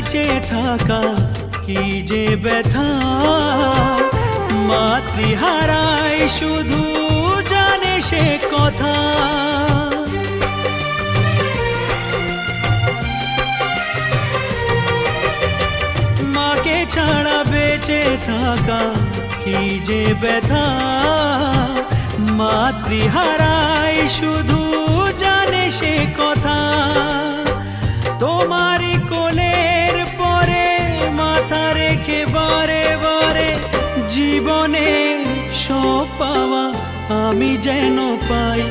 বেঁচে থাকা কি যে ব্যথা, মাতৃহারায় শুধু জানে সে কথা। মাকে ছাড়া বেঁচে থাকা কি যে ব্যথা, মাতৃহারায় শুধু জানে সে কথা। তোমারই কোলের পরে মাথা রেখে বারে বারে জীবনে সব পাওয়া আমি যেন পাই।